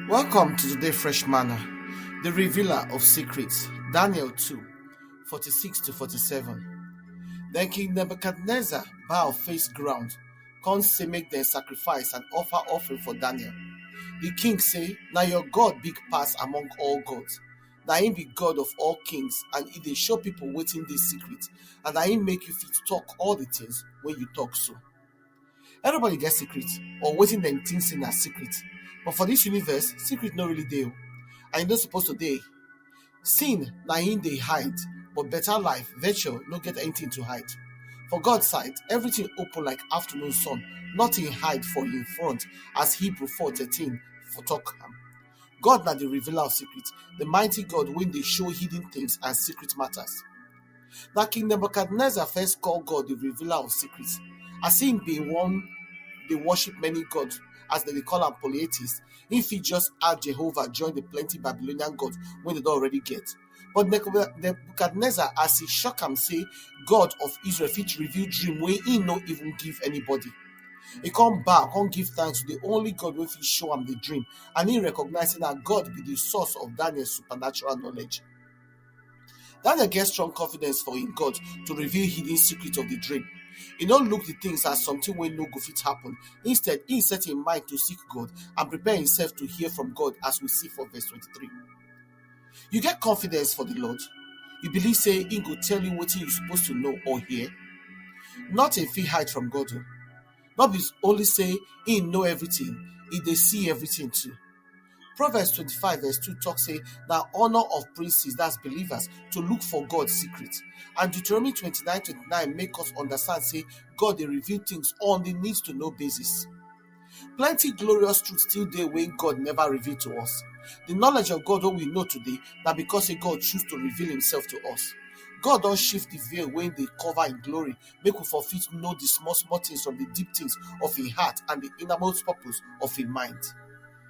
Welcome to today's fresh manna, the revealer of secrets, Daniel 2, 46 to 47. Then King Nebuchadnezzar bow face ground, come say make them sacrifice and offer offering for Daniel. The king say, "Now your God big pass among all gods. Na him be God of all kings, and he dey show people wetin dey secret, and na him make you fit talk all the things when you talk so." Everybody get secret, or wetin dem think say na secret. But for this universe, secret no really dey, and e no suppose to dey. Sin na him dey hide, but better life, virtue no get anything to hide. For God's sight, everything open like afternoon sun, nothing hide for him front, as Hebrew 4:13 for talk am. God na the revealer of secrets, the mighty God wey dey show hidden things and secret matters. Na King Nebuchadnezzar first call God the revealer of secrets, as him bin wan dey worship many gods, as dem dey call am polytheists. Him fit just add Jehovah join the plenty Babylonian gods wey dem don already get. But Nebuchadnezzar, as he shock am say God of Israel fit reveal dream wey he no even give anybody, he come bow, come give thanks to the only God wey fit show am the dream, and he recognize say na God be the source of Daniel's supernatural knowledge. Daniel get strong confidence for him God to reveal hidden secrets of the dream. He no look the things as something wey no go fit happen. Instead, he set him mind to seek God and prepare himself to hear from God, as we see for verse 23. You get confidence for the Lord. You believe say he go tell you wetin you supposed to know or hear. Nothing fit hide from God. Not be only say he know everything, he dey see everything too. Proverbs 25 verse 2 talk say na honor of princes, that's believers, to look for God's secret. And Deuteronomy 29:29 make us understand say God dey reveal things on the needs to know basis. Plenty glorious truth still dey wey God never reveal to us. The knowledge of God wey we know today na because say God choose to reveal himself to us. God don shift the veil wey dey cover in glory, make we for fit know the small things from the deep things of him heart and the innermost purpose of him mind.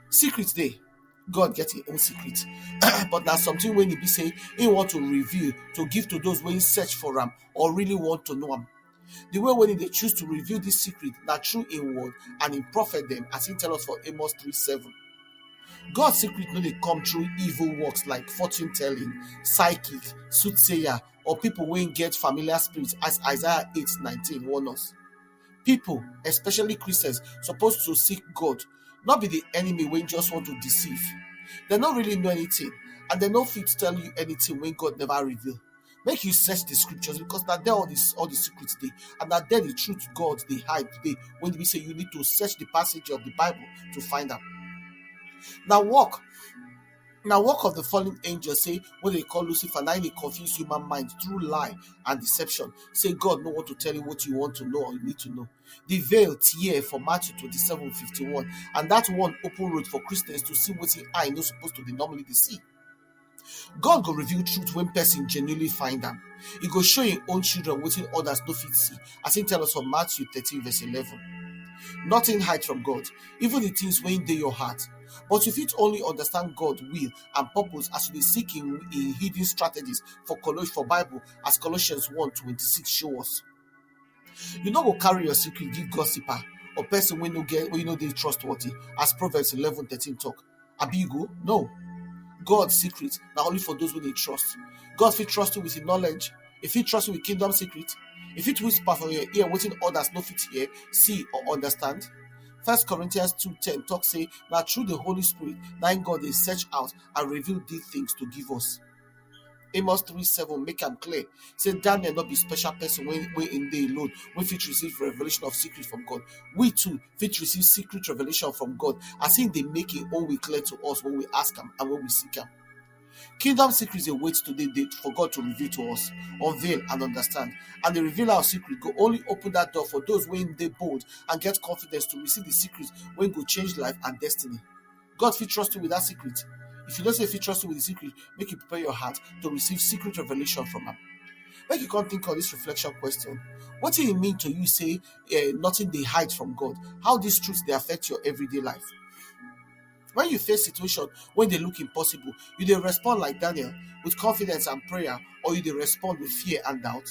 Secret dey. God get his own secret, but na something wey e be say he want to reveal to give to those wey search for am or really want to know am. The way wey he dey choose to reveal this secret na through him word and him prophet them, as he tell us for Amos 3:7. God's secret no dey come through evil works like fortune telling, psychic, soothsayer, or people wey get familiar spirits, as Isaiah 8:19 warn us. People, especially Christians, supposed to seek God, not be the enemy wey just want to deceive. They no really know anything, and they no fit tell you anything when God never reveal. Make you search the scriptures, because na there all the secrets dey, and na there the truth God dey hide dey, when we say you need to search the passage of the Bible to find am. Now work of the fallen angel, say what they call Lucifer, now they confuse human mind through lie and deception. Say God no want to tell you what you want to know or you need to know. The veil tear for Matthew 27:51, and that one open road for Christians to see what eye no supposed to be normally they see. God go reveal truth when person genuinely find them. He go show him own children wetin others no fit see, as he tell us from Matthew 13:11. Nothing hide from God, even the things wey dey your heart. But you fit only understand God's will and purpose as you dey seek in hidden strategies for Bible, as Colossians 1:26 show us. You no go carry your secret give gossiper or person wey no dey trustworthy, as Proverbs 11:13 talk. Abi you go? No. God's secret na only for those wey dey trust. God fit trust you with his knowledge. He fit trust you with kingdom secret. He fit whisper for your ear wetin others no fit hear, see, or understand. 1 Corinthians 2:10 talk say na through the Holy Spirit na God dey search out and reveal these things to give us. Amos 3:7 make am clear say Daniel no be special person wey in dey alone wey fit receive revelation of secret from God. We too fit receive secret revelation from God, as him dey make him own way clear to us when we ask him and when we seek him. Kingdom secrets await today for God to reveal to us, unveil and understand. And the revealer of secret go only open that door for those when they bold and get confidence to receive the secrets when go change life and destiny. God fit trust you with that secret. If you don't say fit trust you with the secret, make you prepare your heart to receive secret revelation from him. Make you come think of this reflection question. What do it mean to you say nothing they hide from God? How these truths they affect your everyday life? When you face situation when they look impossible, you dey respond like Daniel with confidence and prayer, or you dey respond with fear and doubt?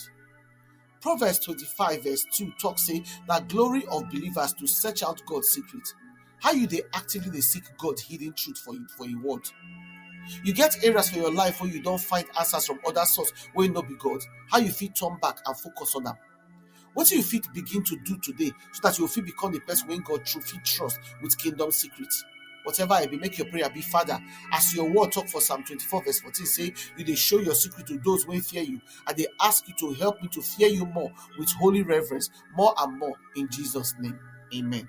Proverbs 25:2 talk say that glory of believers to search out God's secret. How you dey actively seek God hidden truth for a word? You get areas for your life where you don't find answers from other source wey no be God. How you fit turn back and focus on am? Wetin you fit begin to do today so that you fit become the person wey God fit trust with kingdom secrets? Whatever I be, make your prayer be, Father, as your word talk for Psalm 24 verse 14 say, you dey show your secret to those wey fear you. I dey ask you to help me to fear you more with holy reverence, more and more, in Jesus' name. Amen.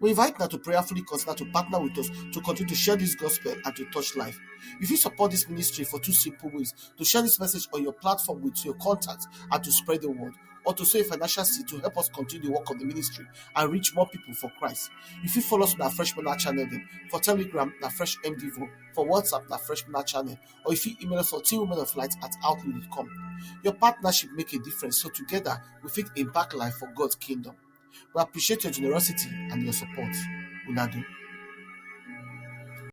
We invite now to prayerfully consider to partner with us to continue to share this gospel and to touch life. If you support this ministry for two simple ways: to share this message on your platform with your contacts and to spread the word, or to sow a financial seed to help us continue the work of the ministry and reach more people for Christ. If you follow us on our Fresh Manna channel, then for Telegram, na Fresh MDvo, for WhatsApp, na Fresh Manna channel, or if you email us for teamwomenoflight@outlook.com. Your partnership make a difference, so together we fit impact life for God's kingdom. We appreciate your generosity and your support. Unado.